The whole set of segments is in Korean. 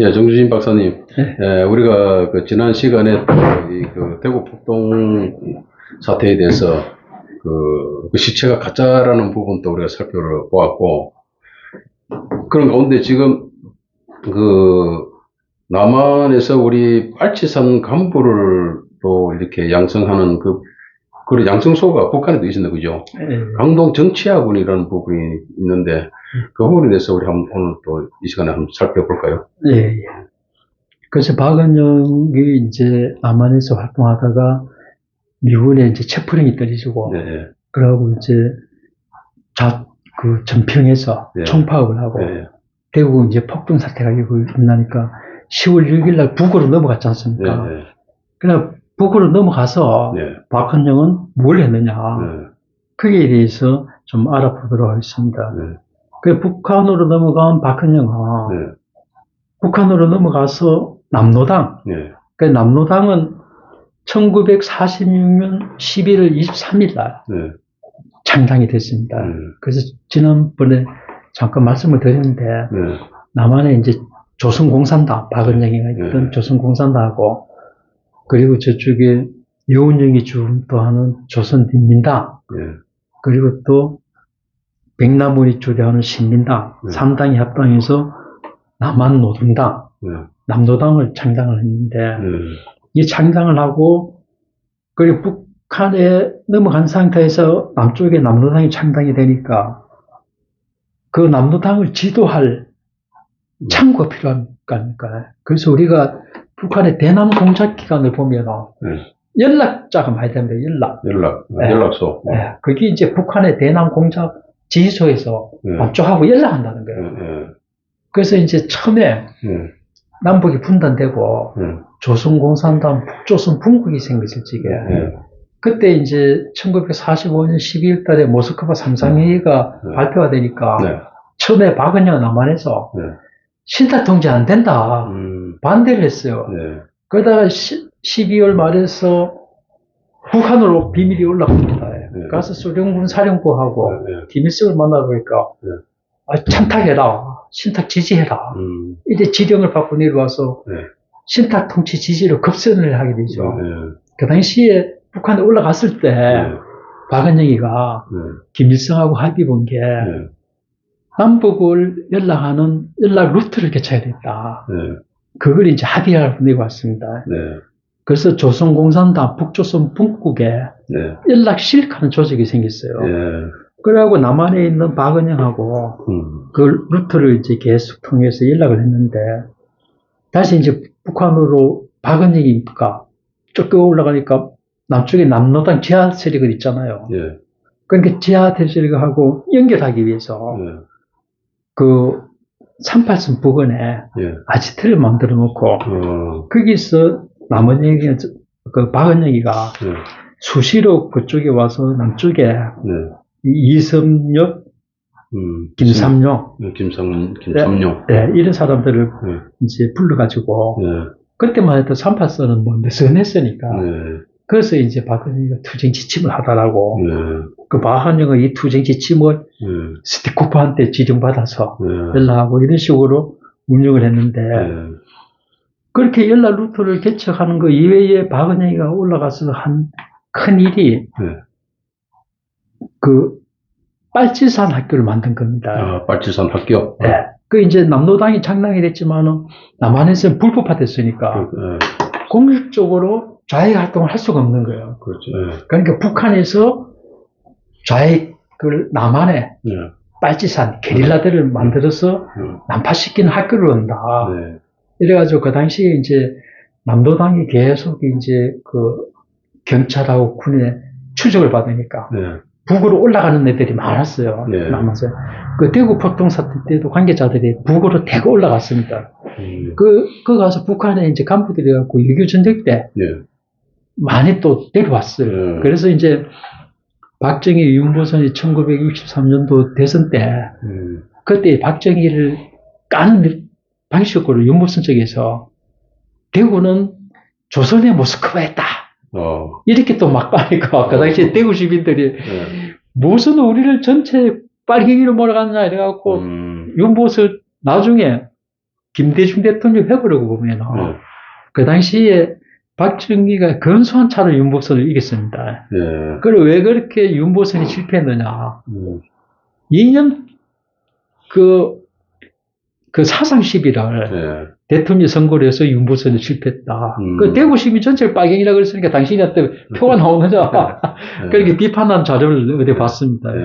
예, 정주진 박사님, 네. 우리가 그 지난 시간에 그 대구 폭동 사태에 대해서 그 시체가 가짜라는 부분도 우리가 살펴보았고, 그런 가운데 지금 그 남한에서 우리 빨치산 간부를 또 이렇게 양성하는 그 양성소가 북한에도 있었나 그죠? 강동 정치학원이라는 부분이 있는데 그 부분에 대해서 우리 한번 오늘 또 이 시간에 한번 살펴볼까요? 예, 예. 그래서 박은영이 이제 남한에서 활동하다가 미군에 이제 체포령이 떨어지고, 네, 그러고 이제 전평에서 네. 총파업을 하고, 네, 대구 이제 폭동 사태가 일어나니까 10월 6일 날 북으로 넘어갔지 않습니까? 네, 그러나 북으로 넘어가서 네. 박은영은 뭘 했느냐. 네, 거기에 대해서 좀 알아보도록 하겠습니다. 네, 그 북한으로 넘어간 박은영은 네, 북한으로 넘어가서 남로당, 네, 그 남로당은 1946년 11월 23일 날 네, 창당이 됐습니다. 그래서 지난번에 잠깐 말씀을 드렸는데, 네, 남한에 이제 조선공산당, 박은영이가 있던 네. 조선공산당하고, 그리고 저쪽에 여운형이 주도하는 조선인민당, 네, 그리고 또 백남원이 주도하는 신민당, 네. 3당이 합당해서 남한노동당, 네, 남노당을 창당을 했는데, 네, 이 창당을 하고, 그리고 북한에 넘어간 상태에서 남쪽에 남노당이 창당이 되니까, 그 남노당을 지도할 창구가 필요한 거 아닙니까? 그래서 우리가 북한의 대남 공작 기관을 보면, 네. 연락자가 많이 됩니다, 연락소. 네. 그게 이제 북한의 대남 공작 지휘소에서 네. 남쪽하고 연락한다는 거예요. 네, 그래서 이제 처음에 네, 남북이 분단되고, 네, 조선공산당 북조선 분국이 생겼을 적에, 네, 그때 이제 1945년 12월 달에 모스크바 삼상회의가 네. 발표가 되니까, 네, 처음에 박은영 남한에서 네. 신탁 통제 안 된다. 반대를 했어요. 네, 그러다가 12월 말에서 북한으로 비밀이 올라갑니다. 네. 가서 소련군 사령부하고 네, 김일성을 만나보니까, 네. 참탁해라. 신탁 지지해라. 이제 지령을 받고 내려와서 네. 신탁 통치 지지로 급선을 하게 되죠. 네, 그 당시에 북한에 올라갔을 때, 네. 박은영이가 네, 김일성하고 합의 본 게, 네, 남북을 연락하는 연락 루트를 개척해야 됐다. 네, 그걸 이제 합의하고 내고 왔습니다. 네, 그래서 조선공산당 북조선 분국에 네, 연락실하는 조직이 생겼어요. 네. 그래갖고 남한에 있는 박은영하고 그 루트를 이제 계속 통해서 연락을 했는데, 다시 이제 북한으로 박은영이니까 쭉 올라가니까 남쪽에 남노당 지하 세력을 있잖아요. 네, 그러니까 지하 세력하고 연결하기 위해서 네, 그 38선 부근에 네. 아지트를 만들어 놓고, 거기서 남은영이, 그 박은영이가 네, 수시로 그쪽에 와서 남쪽에 네. 이섬역, 김삼룡, 김삼룡. 네, 이런 사람들을 네, 이제 불러가지고, 네, 그때만 해도 38선은 뭐 느슨했으니까, 네, 그래서 이제 박은영이가 투쟁 지침을 하더라고. 네, 그 박은영은 이 투쟁 지침을 네, 스티코프한테 지령받아서 네, 연락하고 이런 식으로 운영을 했는데, 네, 그렇게 연락 루트를 개척하는 거 이외에 박은영이가 올라가서 한 큰 일이, 그 빨치산 학교를 만든 겁니다. 아, 빨치산 학교. 네. 그 이제 남노당이 창당이 됐지만은 남한에서는 불법화됐으니까 네, 공식적으로 좌익 활동을 할 수가 없는 거예요. 그렇죠. 네, 그러니까 북한에서 좌익을 남한에 네, 빨치산 게릴라들을 만들어서 난파시키는 학교를 한다. 네, 이래가지고 그 당시에 이제 남노당이 계속 이제 그 경찰하고 군의 추적을 받으니까 네, 북으로 올라가는 애들이 많았어요. 네. 남아서. 그 대구 폭동 사태 때도 관계자들이 북으로 대거 올라갔습니다. 그 가서 북한에 이제 간부들이 갖고 6.25 전쟁 때 네, 많이 또 내려왔어요. 그래서 이제 박정희, 윤보선이 1963년도 대선 때 그때 박정희를 까는 방식으로 윤보선 쪽에서 대구는 조선의 모스크바였다. 이렇게 또 막 까니까 그 당시에 대구 시민들이 무슨 우리를 전체 빨갱이로 몰아갔냐 이래갖고 윤보선 나중에 김대중 대통령 해보려고 보면, 네. 그 당시에 박정희가 근소한 차로 윤보선을 이겼습니다. 예. 그리고 왜 그렇게 윤보선이 실패했느냐. 음. 이념, 그 사상 시비를 예. 대통령 선거를 해서 윤보선이 실패했다. 음. 그 대구 시민 전체를 빨갱이라고 그랬으니까 당신한테 표가 나온 거죠. 예. 그렇게 비판한 자료를 어디 봤습니다. 예.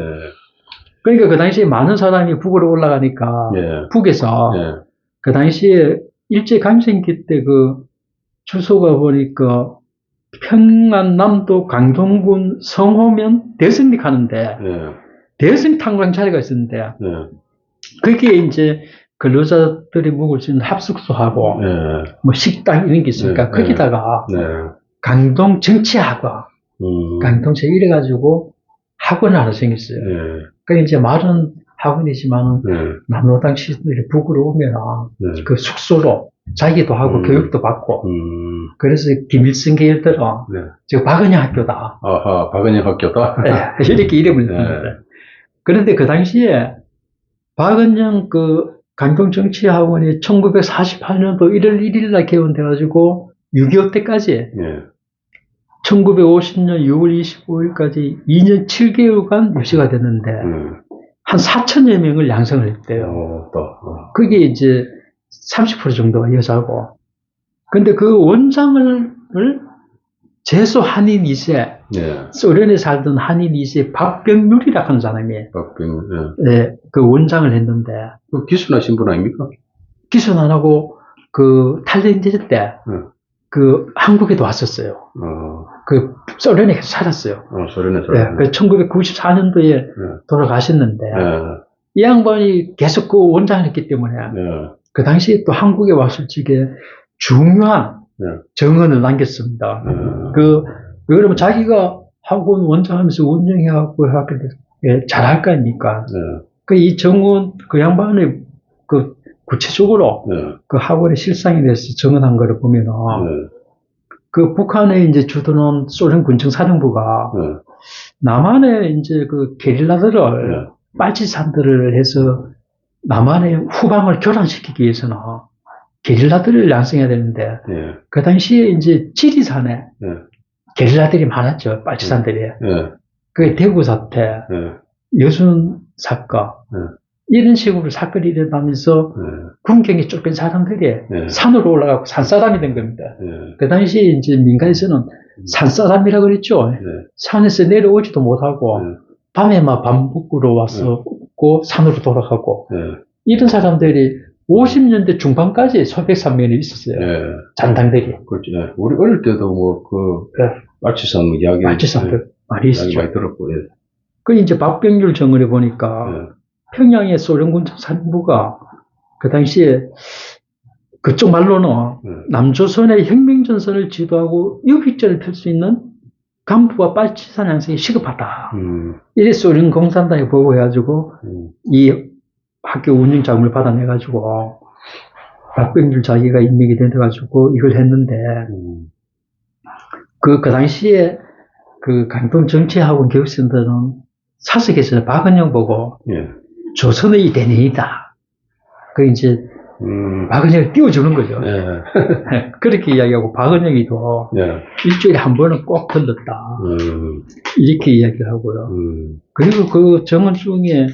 그러니까 그 당시에 많은 사람이 북으로 올라가니까 예. 북에서 예. 그 당시에 일제강점기 때 그 주소가 보니까 평안남도 강동군 성호면 대성리 가는데 예. 대성 탄광 자리가 있었는데 예. 거기에 이제 근로자들이 묵을 수 있는 합숙소하고 예. 뭐 식당 이런 게 있으니까 네, 거기다가 네. 강동 정치학원, 강동 이래가지고 학원을 하나 생겼어요. 예. 그 이제 말은 학원이지만 네. 남로당 시민들이 북으로 오면 네. 그 숙소로 자기도 하고 교육도 받고 그래서 김일성 계열들은 네. 지금 박은영 학교다. 아하, 박은영 학교다? 네, 이렇게 이름을 네. 냈습니다. 그런데 그 당시에 박은영 그 강동정치학원이 1948년도 1월 1일 날 개원돼가지고 6.25 때까지 예. 1950년 6월 25일까지 2년 7개월간 유지가 됐는데 한 4천여 명을 양성을 했대요. 그게 이제 30% 정도가 여자고. 근데 그 원장을 재소 한인 2세, 예. 소련에 살던 한인 2세 박병률이라고 하는 사람이 박병률, 네, 그 원장을 했는데 그 기순하신 분 아닙니까? 기순 안 하고 그 탈레인제 때 그 한국에도 왔었어요. 그 소련에 계속 살았어요. 소련에 네, 살았네. 그 1994년도에 돌아가셨는데 이 양반이 계속 그 원장을 했기 때문에 그 당시에 또 한국에 왔을 적에 중요한 정언을 남겼습니다. 그러면 자기가 학원 원장하면서 운영해갖고 잘할 거 아닙니까? 그 이 정언, 그 양반의 그 구체적으로 그 학원의 실상에 대해서 정언한 거를 보면은 그 북한에 이제 주둔한 소련 군청 사령부가 남한의 이제 그 게릴라들을 빨치산들을 해서 남한의 후방을 교란시키기 위해서는 게릴라들을 양성해야 되는데 그 당시에 이제 지리산에 게릴라들이 많았죠. 빨치산들이. 그게 대구 사태, 여순 사건 이런 식으로 사건이 일어나면서 군경에 쫓긴 사람들이 산으로 올라가고 산사람이 된 겁니다. 그 당시에 이제 민간에서는 산사람이라고 그랬죠. 산에서 내려오지도 못하고 밤에 막 밤북으로 와서 산으로 돌아가고 이런 사람들이 50년대 중반까지 소백산면에 있었어요. 잔당들이. 그렇죠. 우리 어릴 때도 뭐 빨치산 이야기 많이 있었죠. 많이 들었고. 그 이제 박병률 정언에 보니까 평양의 소련군청 사령부가 그 당시에 그쪽 말로는 남조선의 혁명전선을 지도하고 역vik전을 펼 수 있는 간부와 빨치산 양성이 시급하다. 이래 소련 공산당에 보고해가지고 이 학교 운영 자금을 받아내가지고 박병률 자기가 임명이 돼가지고 이걸 했는데 그 당시에 그 강동 정치학원 교육생들은 사석에서 박은영 보고 조선의 대내이다. 그 이제 박은영을 띄워주는 거죠. 그렇게 이야기하고 박은영이도 일주일에 한 번은 꼭 들렀다. 이렇게 이야기를 하고요. 그리고 그 정언 중에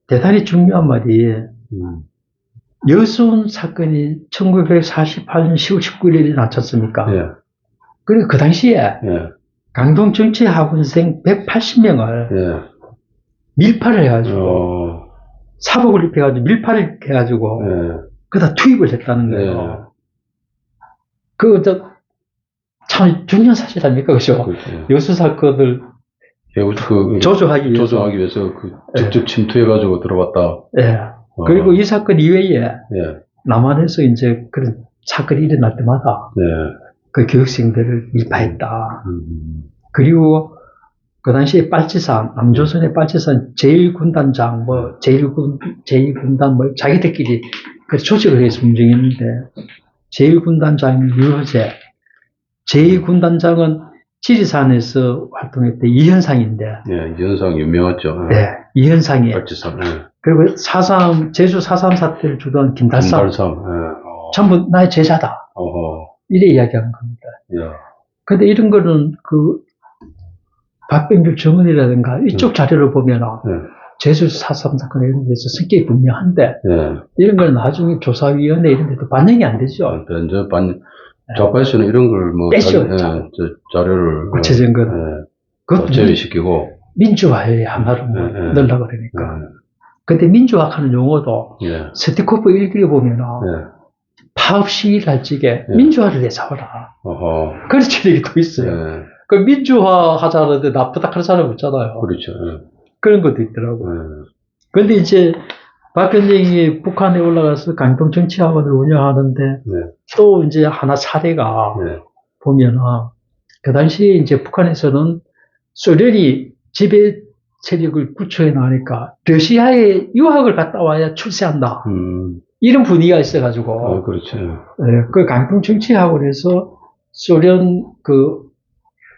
대단히 중요한 말이 여수원 사건이 1948년 10월 19일에 났지 않습니까? 그리고 그 당시에 강동 정치학원생 180명을 밀파를 해가지고 사복을 입혀가지고 밀파를 해가지고 그다 투입을 했다는 거예요. 참 중요한 사실 아닙니까? 그죠? 여수 사건을 조정하기 위해서 직접 침투해가지고 들어갔다. 그리고 이 사건 이외에 남한에서 이제 그런 사건이 일어날 때마다 그 교육생들을 밀파했다. 그리고 그 당시에 빨치산, 남조선의 빨치산 제1군단장, 제1군단, 자기들끼리 그 조직을 해서 움직이는데, 제1군단장이 유효제, 제2군단장은 지리산에서 활동했던 이현상인데. 이현상 유명하죠. 이현상이. 빨치산. 그리고 제주 4.3 사태를 주도한 김달삼. 전부 나의 제자다. 이래 이야기하는 겁니다. 야. 근데 이런 거는 박병길 정은이라든가 이쪽 자료를 보면 제주 4.3 사건에 이런 데서 성격이 분명한데 이런 걸 나중에 조사위원회 이런 데도 반영이 안 되죠. 좌파에서는 이런 걸 뭐 뺐죠. 자료를 구체적인 건 제외시키고 민주화에 하나로 넣으려고 그러니까. 근데 민주화하는 용어도 스티코프 일기를 보면 파업 시위를 할 적에 민주화를 내세워라. 그런 책도 있어요. 그 민주화 하자는데 나쁘다 하는 사람 없잖아요. 그렇죠. 그런 것도 있더라고요. 근데 이제 박현정이 북한에 올라가서 강동 정치학원을 운영하는데 또 이제 하나 사례가 보면은 그 당시에 이제 북한에서는 소련이 지배 세력을 구축해 나가니까 러시아에 유학을 갔다 와야 출세한다. 이런 분위기가 있어가지고. 그렇죠. 그 강동 정치학원에서 소련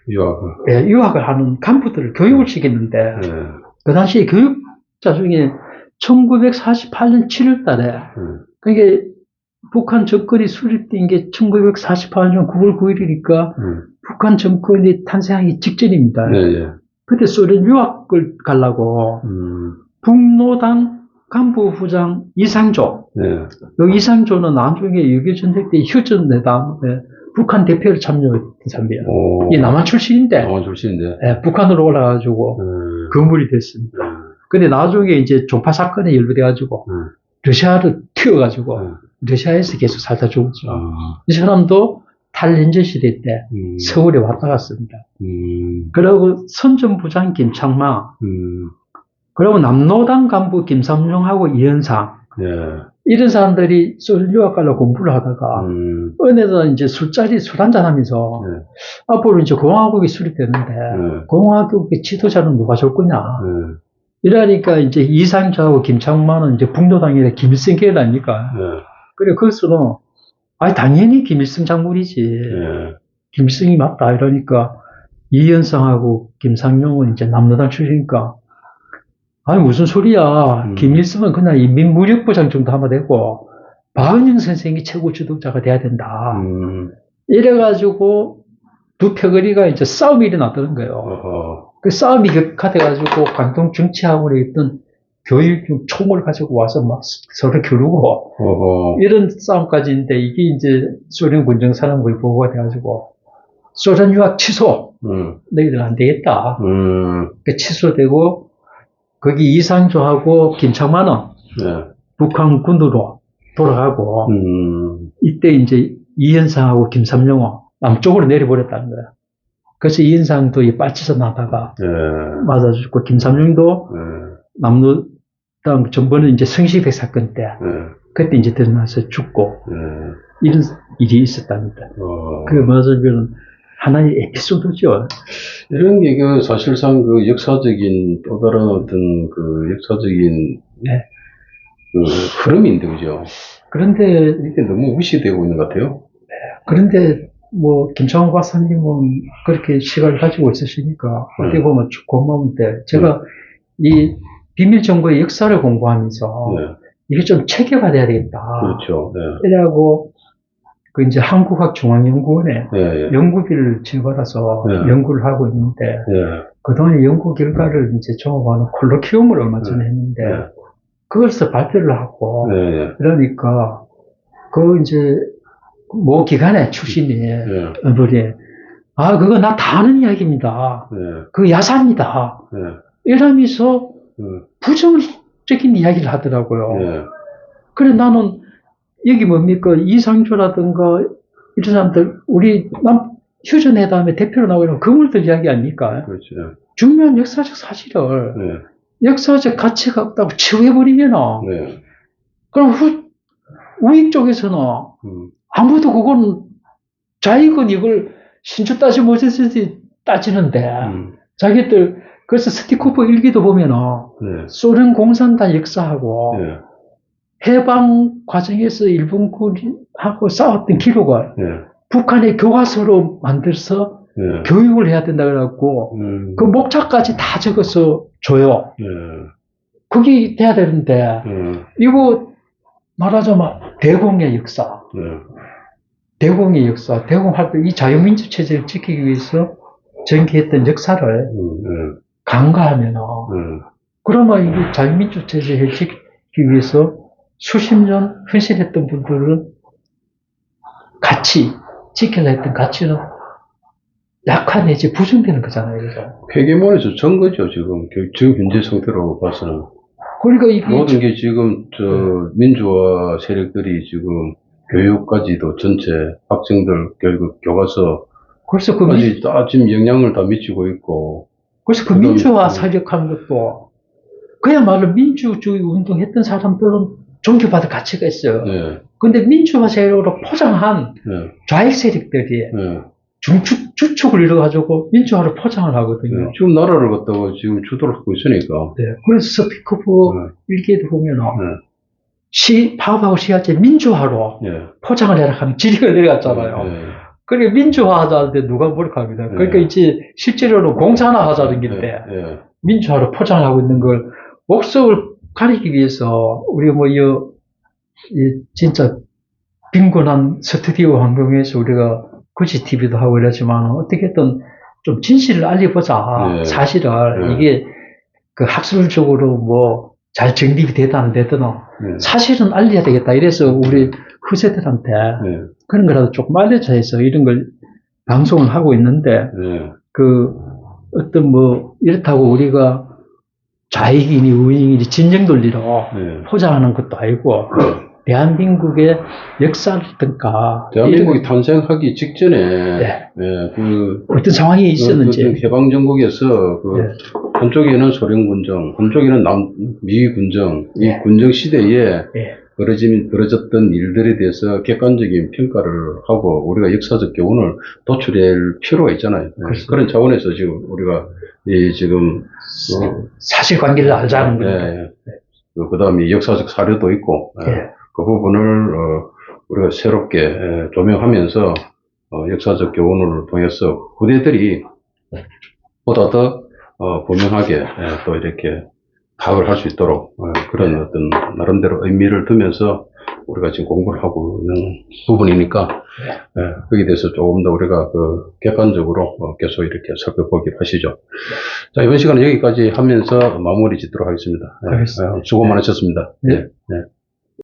유학을 하는 간부들을 교육을 시켰는데 그 당시에 교육자 중에 1948년 7월 달에 그게 북한 정권이 수립된 게 1948년 9월 9일이니까 북한 정권이 탄생하기 직전입니다. 그때 소련 유학을 가려고 북노당 간부부장 이상조 여기 이상조는 나중에 6.25 전쟁 때 휴전회담에 북한 대표를 참여했던 사람이에요. 이 남한 출신인데 북한으로 올라가지고 건물이 됐습니다. 근데 나중에 이제 종파 사건에 연루돼가지고 러시아를 튀어가지고 러시아에서 계속 살다 죽었죠. 이 사람도 탈렌저 시대 때 서울에 왔다 갔습니다. 그리고 선전부장 김창마, 그리고 남노당 간부 김삼룡하고 이현상, 이런 사람들이 소련 유학 가려고 공부를 하다가 어느덧 이제 술 한잔 하면서 앞으로 이제 공화국이 수립되는데 공화국의 지도자는 누가 줄 거냐. 이러니까 이제 이상조하고 김창만은 이제 북노당의 김일성 계열 아닙니까? 그래, 거기서는, 당연히 김일성 장군이지. 김일성이 맞다. 이러니까 이현상하고 김상용은 이제 남노당 출신이니까, 무슨 소리야. 김일성은 그냥 인민무력부장 정도 하면 되고, 박은영 선생이 최고 지도자가 돼야 된다. 이래가지고, 두 표거리가 이제 싸움이 일어났다는 거예요. 그 싸움이 격화돼가지고 강동 정치학원에 있던 교육용 총을 가지고 와서 막 서로 겨루고 이런 싸움까지 있는데 이게 이제 소련 군정사령부에 보고가 돼가지고 소련 유학 취소 너희들 안 되겠다. 그 취소되고 거기 이상조하고 김창만은 북한 군으로 돌아가고 이때 이제 이현상하고 김삼룡은 남쪽으로 내려버렸다는 거야. 그래서 이인상도 빠져서 나다가 맞아 죽고 김삼룡도 남노당 정부는 이제 성시백 사건 때 그때 이제 드러나서 죽고 이런 일이 있었답니다. 그 맞으면 하나의 에피소드죠. 이런 게 사실상 그 역사적인 또 다른 어떤 그 역사적인 흐름인데 그죠? 그런데 이게 너무 무시되고 있는 것 같아요. 그런데 김창호 박사님은 그렇게 시각을 가지고 있으시니까, 어떻게 보면 고마운데, 제가 이 비밀정보의 역사를 공부하면서, 이게 좀 체계화돼야 되겠다. 그렇죠. 이래하고, 이제 한국학중앙연구원에 연구비를 지원받아서 연구를 하고 있는데, 그동안 연구 결과를 이제 종합하는 콜로키움을 얼마 전에 했는데, 그것을 발표를 하고, 그러니까, 이제, 모 기관의 출신이, 그거 나 다 아는 이야기입니다. 그거 야사입니다. 이러면서 부정적인 이야기를 하더라고요. 그래, 나는, 여기 뭡니까, 이상조라든가, 이런 사람들, 우리 휴전회담에 대표로 나오는 그물들 이야기 아닙니까? 그렇죠. 중요한 역사적 사실을, 역사적 가치가 없다고 치부해버리면, 그럼 우익 쪽에서는, 아무도 그건 자익은 이걸 신주 따지 못했을지 따지는데 자기들 그래서 스티코프 일기도 보면은 소련 공산당 역사하고 해방 과정에서 일본군하고 싸웠던 기록을 북한의 교과서로 만들어서 교육을 해야 된다 그래갖고 그 목차까지 다 적어서 줘요. 그게 돼야 되는데, 예, 이거 말하자면 대공의 역사, 예, 대공의 역사, 대공 활동, 이 자유민주 체제를 지키기 위해서 전개했던 역사를 예, 간과하면, 예. 그러면 이게 자유민주 체제를 지키기 위해서 수십 년 헌신했던 분들은 가치, 지켜야 했던 가치는 약화 내지 부정되는 거잖아요. 그죠? 폐기문에서 전 거죠, 지금 현재 상태로 봐서는. 그러니까 이게 모든 게 지금, 민주화 세력들이 지금 교육까지도 전체 학생들 결국 교과서까지 그래서 다 지금 영향을 다 미치고 있고, 그래서 그 그다음에 민주화 사격한 것도 그야말로 민주주의 운동했던 사람들은 존경받을 가치가 있어요. 예, 근데 민주화 세력으로 포장한 예, 좌익 세력들이 예. 주축을 이뤄가지고 민주화를 포장을 하거든요. 지금 나라를 갖다가 지금 주도를 하고 있으니까. 네. 그래서 스피커프 일기에도 보면은 네. 파업하고 시야제 민주화로 예, 포장을 해라 하는 지리가 내려갔잖아요. 예, 그러니까 민주화 하자는데 누가 몰락합니다. 그러니까 이제 실제로는 공산화 하자는 길인데 예, 민주화로 포장을 하고 있는 걸 목적을 가리기 위해서 우리가 진짜 빈곤한 스튜디오 환경에서 우리가 굳이 TV도 하고 이러지만 어떻게든 좀 진실을 알려보자. 네. 사실을 네. 이게 그 학술적으로 잘 정립이 되든 안 되든 네. 사실은 알려야 되겠다. 이래서 우리 후세들한테 네. 그런 거라도 조금 알려져 해서 이런 걸 방송을 하고 있는데 네. 이렇다고 우리가 좌익이니 우익이니 진영 논리로 네. 포장하는 것도 아니고 대한민국의 역사라든가 대한민국이 탄생하기 직전에 네. 어떤 상황이 있었는지 해방전국에서 네. 한쪽에는 소련 군정, 한쪽에는 미 군정, 이 네. 군정 시대에 네. 벌어졌던 일들에 대해서 객관적인 평가를 하고 우리가 역사적 교훈을 도출할 필요가 있잖아요. 네. 그런 차원에서 지금 우리가 지금 사실관계를 알자는 거예요. 네. 그 다음에 역사적 사료도 있고 네. 그 부분을 우리가 새롭게 조명하면서 역사적 교훈을 통해서 후대들이 보다 더 분명하게 또 이렇게 파악을 할 수 있도록 그런 어떤 나름대로 의미를 두면서 우리가 지금 공부를 하고 있는 부분이니까 거기에 대해서 조금 더 우리가 객관적으로 계속 이렇게 살펴보기로 하시죠. 자, 이번 시간은 여기까지 하면서 마무리 짓도록 하겠습니다. 수고 많으셨습니다. 네. 네.